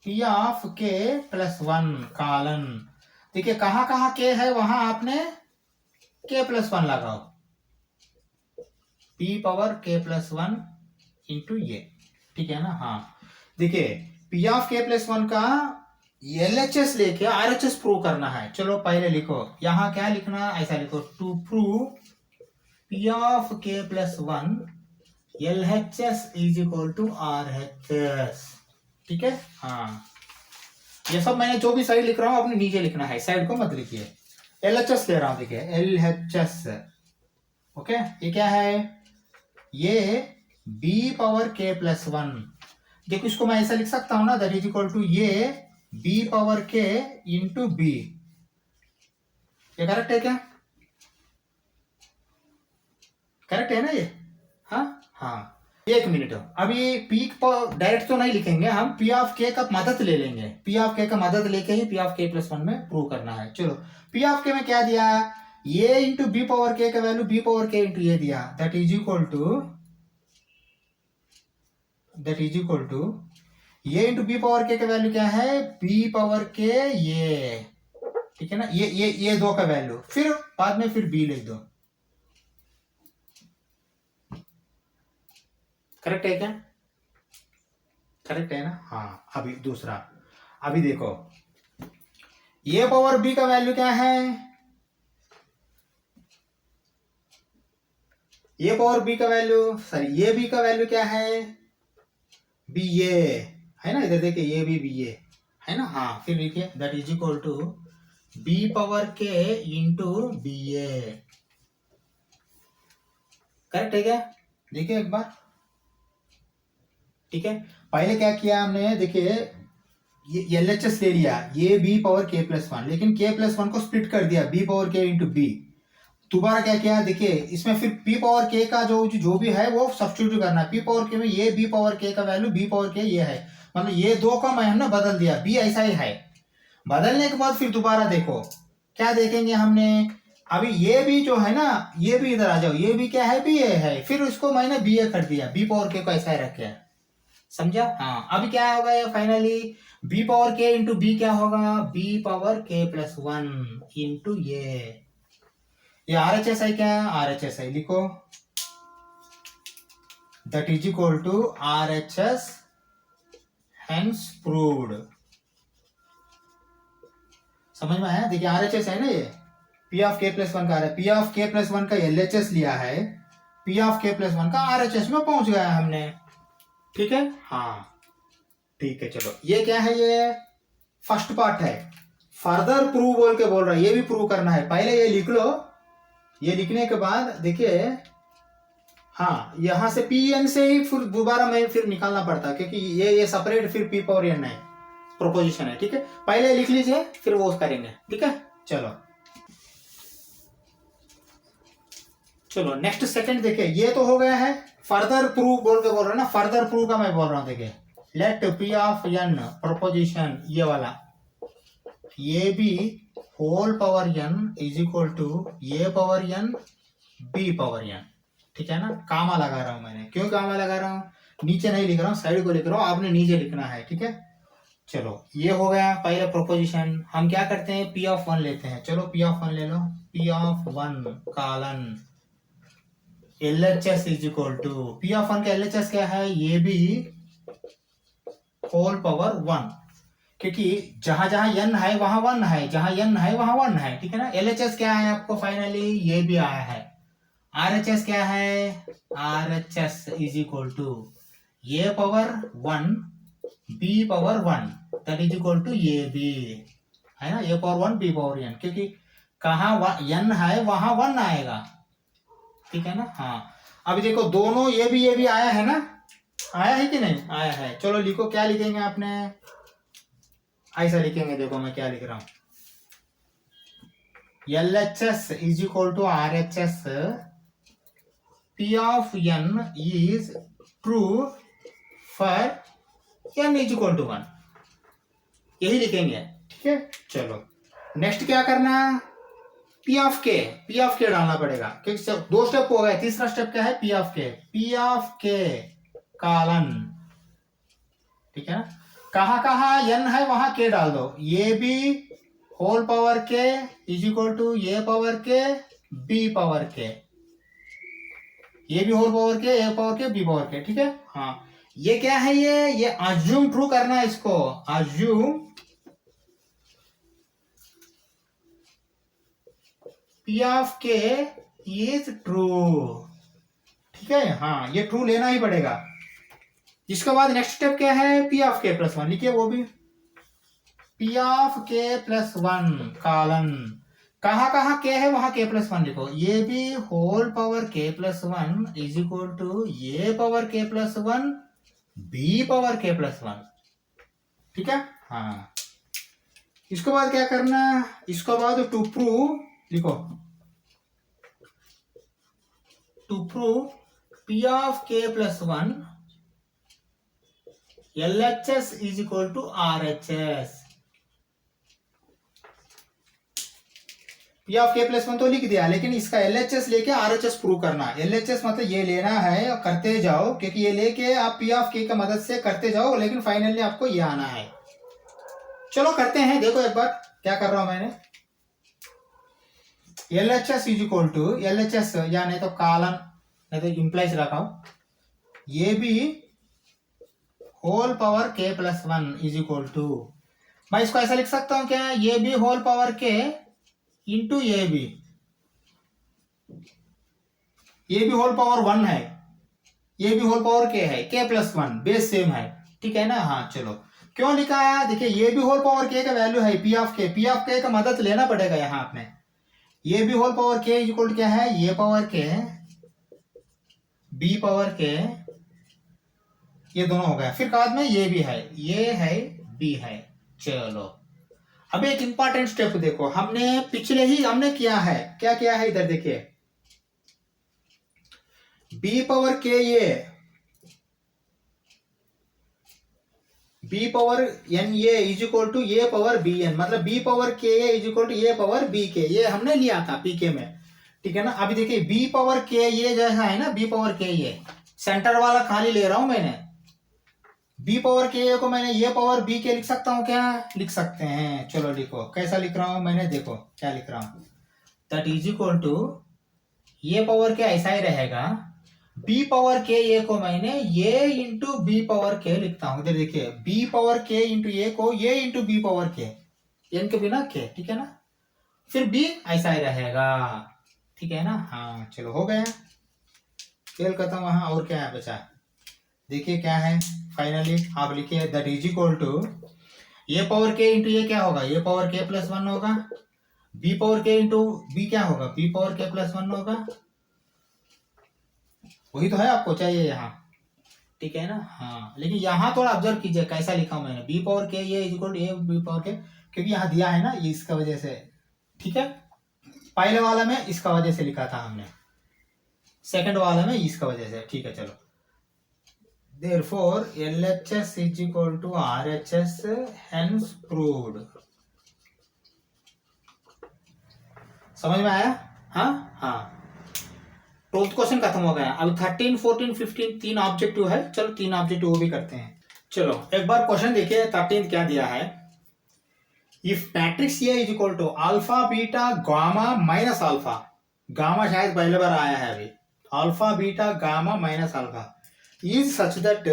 P of k plus one colon. देखिए कहाँ कहाँ के है वहां आपने के प्लस वन लगाओ, P power k plus one into ये, ठीक है ना। हाँ देखिए P of k plus one का एलएचएस लेके आरएचएस प्रूव करना है। चलो पहले लिखो, यहां क्या लिखना, ऐसा लिखो, to prove P of k plus one LHS is equal to RHS. ठीक है हाँ, ये सब मैंने जो भी साइड लिख रहा हूं अपने नीचे लिखना है, साइड को मत लिखिए। एलएचएस ले रहा हूं, देखिए एलएचएस। ओके ये क्या है, ये B power k plus one. देखो इसको मैं ऐसा लिख सकता हूं ना, दैट इज इक्वल टू ये B power k into B. ये करेक्ट है क्या, करेक्ट है ना ये। हाँ हाँ एक मिनट, अभी पी डायरेक्ट तो नहीं लिखेंगे हम, पी ऑफ के का मदद ले लेंगे, पी ऑफ के का मदद लेके ही P of k plus one में प्रूव करना है। चलो पी ऑफ के में क्या दिया, ये इंटू बी पावर के का value B power k into ये दिया, दैट इज इक्वल टू ये इंटू बी पावर के का वैल्यू क्या है, बी पावर के ये, ठीक है ना। ये दो का वैल्यू, फिर बाद में फिर बी लिख दो। करेक्ट है क्या, करेक्ट है ना। हाँ अभी दूसरा, अभी देखो ये पावर बी का वैल्यू क्या है, ये पावर बी का वैल्यू, सॉरी ये बी का वैल्यू क्या है, बी ये है ना, इधर देखिए ये बी ये है ना। हाँ फिर लिखिए that is equal to B power k into B A. Correct है क्या, देखिए एक बार। ठीक है पहले क्या किया हमने, देखिए ये एलएचएस ले लिया, ये B power k plus one, लेकिन के प्लस वन को स्प्लिट कर दिया B power k into B. दोबारा क्या किया, देखिए इसमें फिर पी पावर के का जो भी है वो सब्स्टिट्यूट करना है। पी पावर के में ये बी पावर के का वैल्यू बी पावर के ये है, मतलब ये दो का मैं हमने बदल दिया, बी ऐसा ही है। बदलने के बाद फिर दोबारा देखो क्या देखेंगे हमने, अभी ये भी जो है ना, ये भी इधर आ जाओ, ये भी क्या है, बी ए है, फिर उसको मैंने बी ए कर दिया, बी पावर के को ऐसा ही रखे, समझा। हाँ अभी क्या होगा ये finally, B power k into B क्या होगा, B power k plus one into ये आरएचएस है क्या, आरएचएस है, लिखो that is equal to RHS hence proved. समझ में आया, देखिए आरएचएस है ना, ये P of k plus one का, P of k plus one का एलएचएस लिया है, P of k plus one का आरएचएस में पहुंच गया हमने। ठीक है हाँ ठीक है चलो, ये क्या है, ये फर्स्ट पार्ट है। फर्दर प्रूव बोल के बोल रहा है, ये भी प्रूव करना है। पहले ये लिख लो, ये लिखने के बाद देखिए हाँ यहां से पी एन से ही फिर दोबारा मैं फिर निकालना पड़ता है, क्योंकि ये सेपरेट फिर पी पावर एन है, प्रोपोजिशन है। ठीक है पहले लिख लीजिए फिर वो करेंगे। ठीक है चलो नेक्स्ट सेकंड देखिए, ये तो हो गया है। फर्दर प्रूफ बोल के बोल रहा है ना, फर्दर प्रूफ का मैं बोल रहा हूं, देखिए let P of n proposition ये वाला, ये भी whole power N is equal to A power n B power n. ठीक है ना, कामा लगा रहा हूं मैंने, क्यों कामा लगा रहा हूं, नीचे नहीं लिख रहा हूं, साइड को लिख रहा हूं, आपने नीचे लिखना है। ठीक है चलो ये हो गया पहले प्रोपोजिशन। हम क्या करते हैं, पी ऑफ वन लेते हैं। चलो पी ऑफ वन ले लो, P of one colon LHS is equal to, P of one का LHS क्या है, ये भी होल पावर वन, क्योंकि जहां जहां n है वहां वन है, जहां n है वहां वन है। ठीक है ना, LHS क्या है आपको फाइनली ये भी आया है। RHS क्या है, RHS is equal to A power one B power one, that is equal to ये भी है ना, A power one B power N, क्योंकि कहाँ n है वहां 1 आएगा, ठीक है ना। हाँ अभी देखो दोनों ये भी आया है ना, आया है कि नहीं, आया है। चलो लिखो, क्या लिखेंगे आपने, ऐसा लिखेंगे, देखो मैं क्या लिख रहा हूं, LHS is equal to RHS, P of n is true for n is equal to 1, यही लिखेंगे, ठीक है। चलो नेक्स्ट क्या करना, P ऑफ K डालना पड़ेगा, क्योंकि दो स्टेप हो गए, तीसरा स्टेप क्या है, P ऑफ K कॉलन, ठीक है ना। कहाँ n है वहां k डाल दो, ये भी whole power k is equal to A power k B power k, ये भी whole power k A power k B power k, ठीक है। हाँ ये क्या है, ये अज्यूम ट्रू करना है, इसको assume P of k is true, ठीक है। हाँ ये ट्रू लेना ही पड़ेगा। इसके बाद नेक्स्ट स्टेप क्या है, P ऑफ k प्लस 1 लिखिए, वो भी P of k plus 1 colon, कहाँ k है वहां k प्लस 1 लिखो, ये भी whole power k plus 1 is equal to A power k plus 1 B power k plus 1, ठीक है। हाँ इसके बाद क्या करना, इसके बाद टू प्रूव लिखो, to prove P of k plus 1 LHS is equal to RHS, P of k plus 1 तो लिख दिया, लेकिन इसका LHS लेके RHS प्रूव करना। LHS मतलब ये लेना है और करते जाओ, क्योंकि ये लेके आप P ऑफ k का मदद से करते जाओ, लेकिन फाइनली आपको ये आना है। चलो करते हैं, देखो एक बार क्या कर रहा हूं मैंने, LHS is equal to LHS या नहीं तो कॉलन, नहीं तो इंप्लाइज रखा हूं, ये भी whole power k plus 1 is equal to, मैं इसको ऐसा लिख सकता हूं क्या, ये भी होल पावर k इंटू ये भी होल पावर 1 है, ये भी होल पावर k है, k प्लस 1 बेस सेम है, ठीक है ना। हाँ चलो क्यों लिखा है, देखिए ये भी होल पावर k का वैल्यू है, P ऑफ k का मदद लेना पड़ेगा यहाँ आपने, ये भी whole power k is equal to क्या है, A power k B power k, ये दोनों हो गया, फिर बाद में ये भी है, ये है बी है। चलो अब एक इंपॉर्टेंट स्टेप देखो, हमने पिछले ही हमने किया है, क्या किया है इधर देखिए, बी पावर k ये B power n A is equal to A power B n, मतलब B power k is equal to A power B k, ये हमने लिया था पीके में, ठीक है ना। अभी देखिए बी पावर के ये जैसा है ना, बी पावर के ये सेंटर वाला खाली ले रहा हूं मैंने, बी पावर के को मैंने ए पावर बी के लिख सकता हूं क्या, लिख सकते हैं। चलो लिखो, कैसा लिख रहा हूं मैंने, देखो क्या लिख रहा हूं, that is equal to A power k ऐसा ही रहेगा, बी पावर के ए को मैंने ए इंटू बी पावर के लिखता हूं, इधर देखिए बी पावर के इंटू ए को ए इंटू बी पावर के, एन के बिना के, ठीक है ना, फिर बी ऐसा ही रहेगा, ठीक है ना। हाँ चलो हो गया, खेल खत्म। वहां और क्या है बचा, देखिए क्या है फाइनली, आप लिखिए that is equal to A power k into A क्या होगा, ए पावर के प्लस 1 होगा, B power k into B क्या होगा, बी पावर के प्लस 1 होगा, वही तो है आपको चाहिए यहाँ, ठीक है ना। हाँ लेकिन यहाँ थोड़ा ऑब्जर्व कीजिए कैसा लिखा हूं मैंने, बी पावर के ये is equal to A B power k, क्योंकि यहाँ दिया है ना ये इसका वजह से, ठीक है। पहले वाला में इसका वजह से लिखा था हमने, सेकंड वाला में इसका वजह से, ठीक है। चलो therefore LHS is equal to RHS hence proved, समझ में आया। हाँ हाँ 12th क्वेश्चन खत्म हो गया, अभी 13, 14, 15 तीन ऑब्जेक्टिव है, चलो तीन ऑब्जेक्टिव वो भी करते हैं। चलो एक बार क्वेश्चन देखिए, 13 क्या दिया है, if matrix A is equal to alpha beta gamma minus alpha, gamma शायद पहले बार आया है अभी, alpha beta gamma minus alpha is such that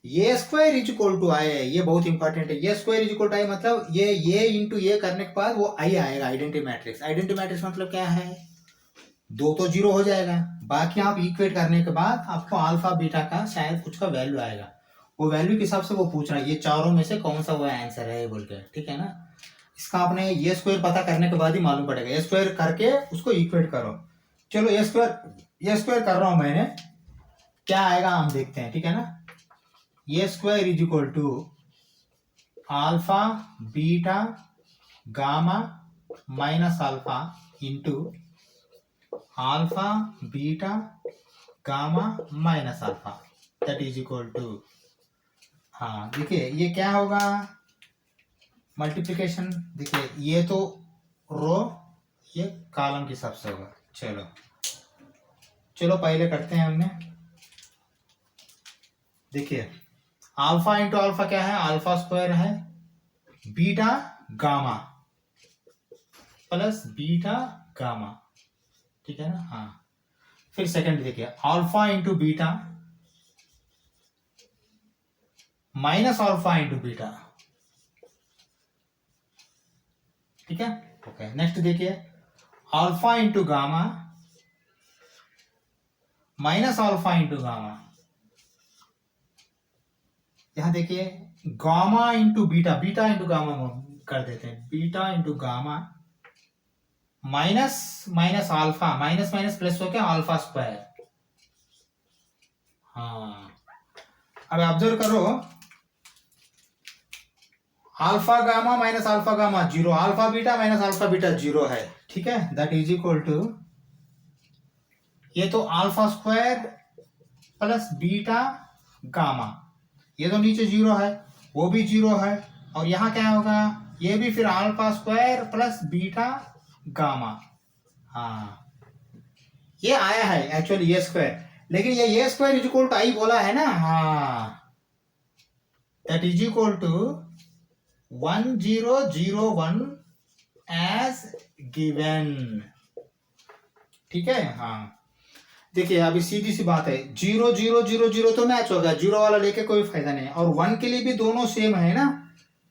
A square is equal to I, ये बहुत इंपॉर्टेंट है, A square is equal to I मतलब ये ए इंटू ए करने के बाद वो आई आएगा, आइडेंटिटी मैट्रिक्स। आइडेंटिटी मैट्रिक्स मतलब क्या है, दो तो जीरो हो जाएगा, बाकी आप इक्वेट करने के बाद आपको अल्फा बीटा का शायद कुछ का वैल्यू आएगा, वो वैल्यू के हिसाब से वो पूछ रहा है ये चारों में से कौन सा वो आंसर है बोल के, ठीक है ना। इसका आपने ये स्क्वायर पता करने के बाद ही मालूम पड़ेगा, ये स्क्वायर करके उसको इक्वेट करो। चलो ये स्क्वायर कर रहा हूं मैंने, क्या आएगा हम देखते हैं, ठीक है ना। ये square is equal to alpha beta gamma minus alpha into alpha beta gamma minus alpha that is equal to, हाँ देखिए ये क्या होगा, मल्टीप्लिकेशन। देखिए ये तो रो, ये कॉलम के हिसाब से होगा। चलो पहले करते हैं हमने। देखिए अल्फा इंटू अल्फा क्या है, अल्फा स्क्वायर है, beta gamma plus beta gamma, ठीक है ना। हाँ फिर सेकंड देखिए alpha into beta minus alpha into beta, ठीक है। ओके नेक्स्ट देखिए alpha into gamma minus alpha into gamma, यहां देखिए gamma into beta, beta into gamma कर देते हैं, beta into gamma minus minus alpha, minus minus plus हो क्या अल्फा स्क्वायर। हाँ अब ऑब्जर्व करो, alpha gamma minus alpha gamma zero, alpha beta minus alpha beta zero है, ठीक है। दैट इज इक्वल टू, ये तो alpha square plus beta gamma, ये तो नीचे जीरो है, वो भी जीरो है, और यहां क्या होगा, ये भी फिर alpha square plus beta gamma. हाँ ये आया है एक्चुअली ये स्क्वायर, लेकिन ये square is equal to I बोला है ना। हाँ that is equal to 1001 as given, ठीक है। हाँ देखिए अभी सीधी सी बात है, 0 0 0 0 तो मैच होगा, जीरो वाला लेके कोई फायदा नहीं, और 1 के लिए भी दोनों सेम है ना,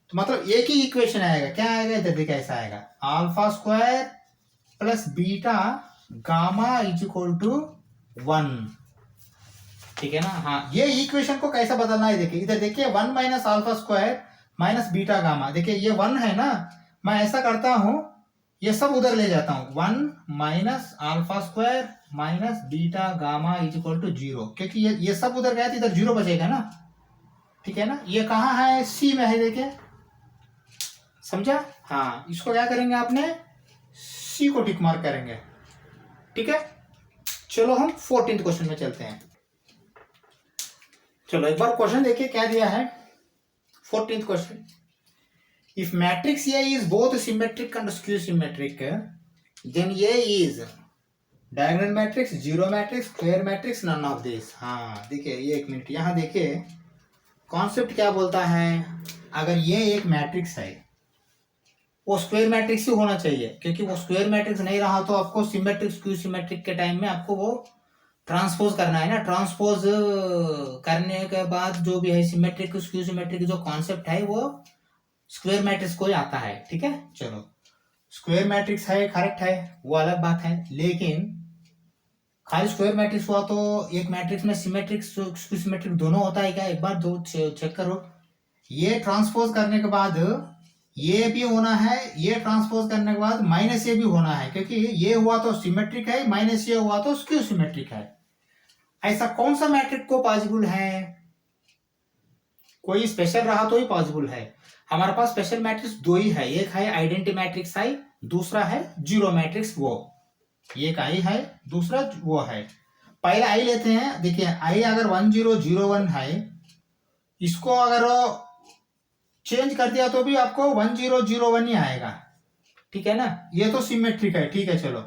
तो मतलब एक ही इक्वेशन आएगा। क्या आएगा इधर देखिए, ऐसा आएगा alpha square plus beta gamma is equal to 1, ठीक है ना। हाँ ये इक्वेशन को कैसा बदलना है देखिए, इधर देखिए 1 minus alpha square minus beta gamma, देखिए ये 1 है ना, मैं ऐसा करता हूं ये सब उधर ले जाता हूं, 1 minus alpha square minus beta gamma is equal to 0, क्योंकि ये सब उधर गया तो इधर 0 बचेगा ना, ठीक है ना। ये कहाँ है, सी में है, देखिए समझा। हाँ इसको क्या करेंगे आपने, सी को टिक मार्क करेंगे, ठीक है। चलो हम 14th क्वेश्चन में चलते हैं। चलो एक बार क्वेश्चन देखिए क्या दिया है, 14th question, if matrix A is both symmetric and skew symmetric then A is diagonal matrix, zero matrix, square matrix, none of this. हाँ देखिए ये एक मिनट, यहाँ देखिए कॉन्सेप्ट क्या बोलता है, अगर ये एक मैट्रिक्स है वो स्क्वायर मैट्रिक्स ही होना चाहिए, क्योंकि वो स्क्वायर मैट्रिक्स नहीं रहा तो आपको सिमेट्रिक स्क्यू सिमेट्रिक के टाइम में आपको वो ट्रांसपोज करना है ना, ट्रांसपोज करने के बाद जो भी है सिमेट्रिक स्क्यू सिमेट्रिक जो कॉन्सेप्ट है वो स्क्वायर मैट्रिक्स को ही आता है, ठीक है। चलो स्क्वायर मैट्रिक्स है करेक्ट है, वो अलग बात है, लेकिन खाली स्क्वायर मैट्रिक्स हुआ तो एक मैट्रिक्स में सिमेट्रिक स्क्यू सिमेट्रिक दोनों होता है क्या, एक बार दो चेक करो। ये ट्रांसपोज करने के बाद ये भी होना है, ये ट्रांसपोज करने के बाद माइनस ये भी होना है, क्योंकि ये हुआ तो सिमेट्रिक है, माइनस ये हुआ तो स्क्यू सिमेट्रिक है। ऐसा कौन सा मैट्रिक को पॉसिबल है, कोई स्पेशल रहा तो ही पॉसिबल है। हमारे पास स्पेशल मैट्रिक्स दो ही है, एक है आइडेंटिटी मैट्रिक्स आई, दूसरा है जीरो मैट्रिक्स, वो एक आई है दूसरा वो है। पहले आई लेते हैं, देखिए आई अगर 1 0 0 1 है, इसको अगर चेंज कर दिया तो भी आपको 1 0 0 1 ही आएगा, ठीक है ना। ये तो सिमेट्रिक है, ठीक है चलो,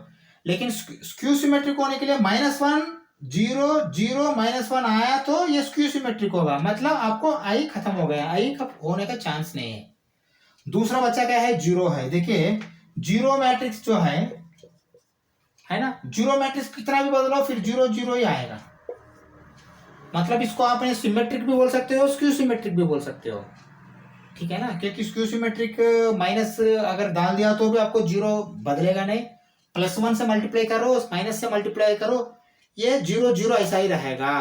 लेकिन स्क्यू सिमेट्रिक होने के लिए -1 0 0 -1 आया तो ये स्क्यू सिमेट्रिक होगा, मतलब आपको आई खत्म हो गया, आई का होने का चांस नहीं है। दूसरा बच्चा क्या है, जीरो है। देखिए जीरो मैट्रिक्स जो है ना, जीरो मैट्रिक्स कितना भी बदलो फिर 0 0 ही आएगा, मतलब इसको आपने सिमेट्रिक भी बोल सकते हो, स्क्यू सिमेट्रिक भी बोल सकते हो, ठीक है ना, क्योंकि स्क्यू सिमेट्रिक माइनस अगर डाल दिया तो भी आपको 0 बदलेगा नहीं, +1 से मल्टीप्लाई करो माइनस से मल्टीप्लाई करो, ये 0 0 ऐसा ही रहेगा,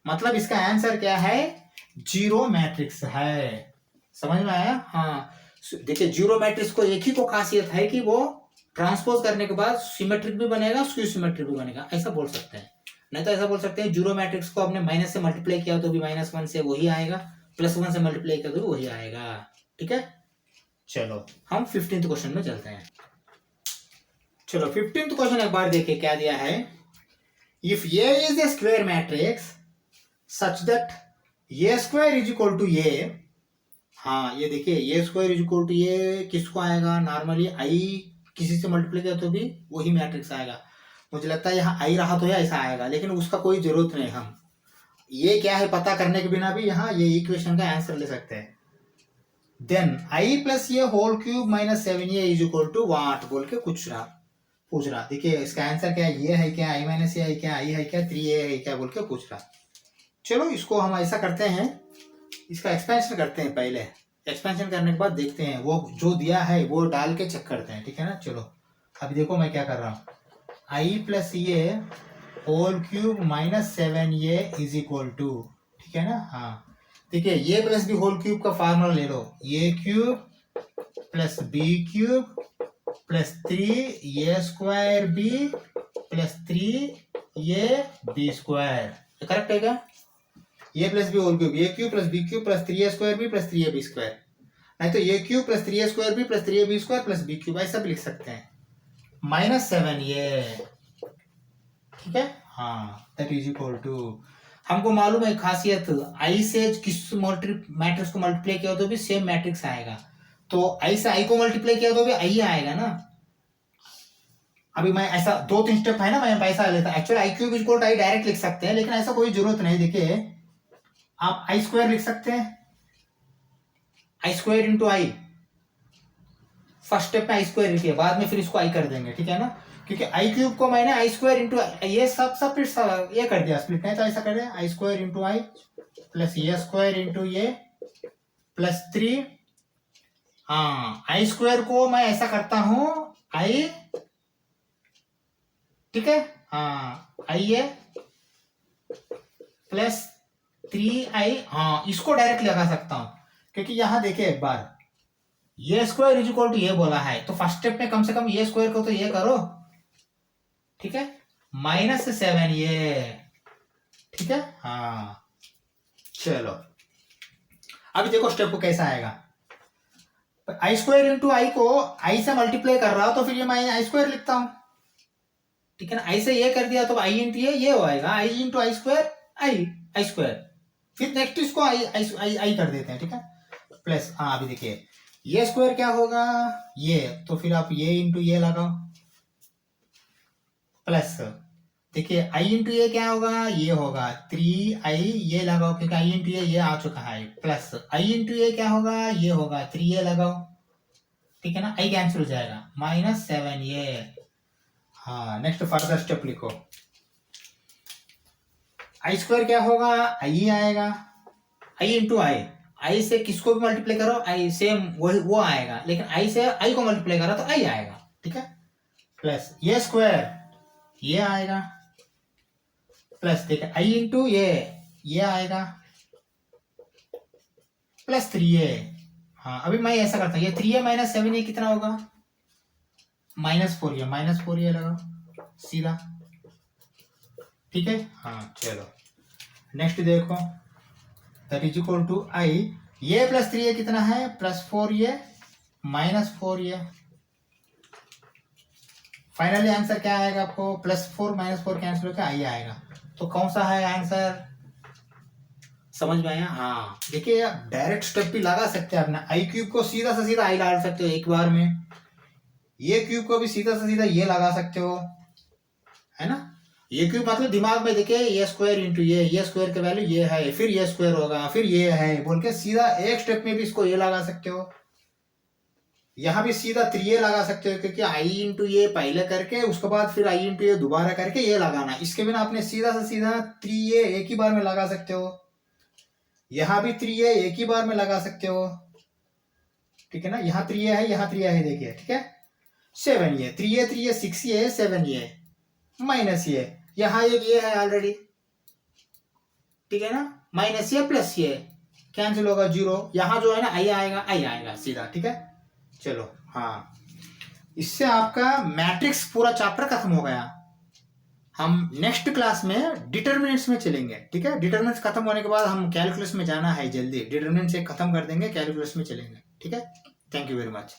मतलब इसका आंसर क्या है, जीरो मैट्रिक्स है। समझ में आया। हाँ देखिए जीरो मैट्रिक्स को एक ही को खासियत है कि वो ट्रांसपोज करने के बाद सिमेट्रिक भी बनेगा, स्क्यू सिमेट्रिक भी बनेगा, ऐसा बोल सकते हैं। नहीं तो ऐसा बोल सकते हैं जीरो मैट्रिक्स को आपने माइनस से मल्टीप्लाई किया तो भी -1 से वही आएगा, +1 से मल्टीप्लाई किया तो भी वही आएगा। ठीक है, चलो हम 15th क्वेश्चन में चलते हैं। चलो 15th क्वेश्चन एक बार देखिए क्या दिया है। If A is a square matrix such that A² is equal to A, हाँ ये देखिए A² is equal to A किसको आएगा, नॉर्मली I किसी से मल्टीप्लाई किया तो भी वही मैट्रिक्स आएगा। मुझे लगता है यहाँ I रहा तो ऐसा आएगा, लेकिन उसका कोई जरूरत नहीं, हम ये क्या है पता करने के बिना भी यहाँ ये इक्वेशन का आंसर ले सकते हैं। Then I plus A whole cube minus 7A is equal to what बोल के पूछ रहा। देखिए इसका आंसर क्या है, ये है क्या, I माइनस A है क्या, I है क्या, 3A है क्या बोल के पूछ रहा। चलो इसको हम ऐसा करते हैं, इसका एक्सपेंशन करते हैं। पहले एक्सपेंशन करने के बाद देखते हैं वो जो दिया है वो डाल के चेक करते हैं। ठीक है ना, चलो अभी देखो मैं क्या कर रहा हूँ। I plus A whole cube minus 7A is equal to, ठीक है ना, हाँ देखिए A plus B whole cube का फार्मूला ले लो, A cube plus B cube plus 3A² B plus 3AB², correct है क्या? A plus B whole cube, A cube plus B cube plus 3A² B plus 3AB², नहीं तो A cube plus 3A² B plus 3AB² plus B cube, ऐसा भी लिख सकते हैं। -7A, ठीक है, हाँ दैट इज इक्वल टू, हमको मालूम है खासियत, I से किस मैट्रिक्स को मल्टीप्लाई किया तो भी सेम मैट्रिक्स आएगा, तो I से I को मल्टीप्लाई किया तो भी I आएगा ना। अभी मैं ऐसा 2-3 स्टेप है ना, मैं पैसा लेता, actually I cube equal to I direct लिख सकते हैं, लेकिन ऐसा कोई जरूरत नहीं। देखिए आप I² लिख सकते हैं, I² into I, first step में I² लिखिए, बाद में फिर इसको I कर देंगे, ठीक है ना, क्योंकि I क्यूब को मैंने I² इंटू ये सब ये कर दिया स्प्लिट, नहीं तो ऐसा कर दिया I² into I plus A² into A plus 3, हाँ I² को मैं ऐसा करता हूं I, ठीक है, हाँ IA प्लस 3I, हाँ इसको डायरेक्ट लगा सकता हूं, क्योंकि यहां देखिए एक बार A² इज इक्वल टू ये बोला है, तो फर्स्ट स्टेप में कम से कम A² को तो ये करो, ठीक है, -7A, ठीक है, हाँ चलो अभी देखो स्टेप को कैसा आएगा। I² इंटू I को I से मल्टीप्लाई कर रहा हो तो फिर ये मैं I² लिखता हूं, ठीक है ना, I से ये कर दिया तो I इंटू ये हो आएगा, I इंटू I² I², फिर नेक्स्ट इसको I कर देते हैं, ठीक है, प्लस, हाँ अभी देखिए A² क्या होगा ये, तो फिर आप ये इंटू ये लगाओ, प्लस देखिए I इंटू ये क्या होगा, ये होगा 3I, ये लगाओ क्योंकि I इंटू ये आ चुका है, प्लस I इंटू ये क्या होगा, ये होगा 3A लगाओ, ठीक है ना, I कैंसिल हो जाएगा, -7A। हाँ नेक्स्ट फर्दर स्टेप लिखो, I² क्या होगा, I आएगा, I इंटू I से किसको भी मल्टीप्लाई करो I सेम वो आएगा, लेकिन I से I को मल्टीप्लाई करो तो I आएगा, ठीक है, प्लस A² ये आएगा, प्लस देखिए I इंटू ये आएगा, प्लस 3A, हाँ अभी मैं ऐसा करता हूँ, ये 3A माइनस 7A कितना होगा, -4A लगाओ सीधा, ठीक है, हाँ चलो नेक्स्ट देखो, that is equal to I, ये प्लस 3A कितना है, +4A -4A, फाइनली आंसर क्या आएगा आपको, +4 -4 कैंसिल होकर I आएगा, तो कौन सा है आंसर, समझ में आया? हाँ देखिए डायरेक्ट स्टेप भी लगा सकते हैं अपना, I क्यूब को सीधा से सीधा I डाल सकते हो एक बार में, ये क्यूब को भी सीधा से सीधा ये लगा सकते हो, है ना, ये क्यूब मतलब दिमाग में देखिए A² इंटू ये स्क्वायर का वैल्यू ये है, फिर ये² होगा, फिर ये है बोल के सीधा एक स्टेप में भी इसको ये लगा सकते हो, यहाँ भी सीधा 3A लगा सकते हो, क्योंकि I इंटू ये पहले करके उसके बाद फिर I इंटू ये दोबारा करके ये लगाना, इसके बिना आपने सीधा से सीधा 3A एक ही बार में लगा सकते हो, यहाँ भी 3A एक ही बार में लगा सकते हो, ठीक है ना, यहाँ 3A है, यहाँ 3A है, देखिए ठीक है, 7A 3A 6A 7A minus ये, यहाँ एक ये है ऑलरेडी, ठीक है ना, माइनस ये प्लस ये कैंसिल होगा 0, यहाँ जो है ना I आएगा सीधा, ठीक है, चलो हाँ, इससे आपका मैट्रिक्स पूरा चैप्टर खत्म हो गया। हम नेक्स्ट क्लास में डिटरमिनेंट्स में चलेंगे, ठीक है। डिटरमिनेंट्स खत्म होने के बाद हम कैलकुलस में जाना है, जल्दी डिटरमिनेंट्स एक खत्म कर देंगे, कैलकुलस में चलेंगे, ठीक है। Thank you very much.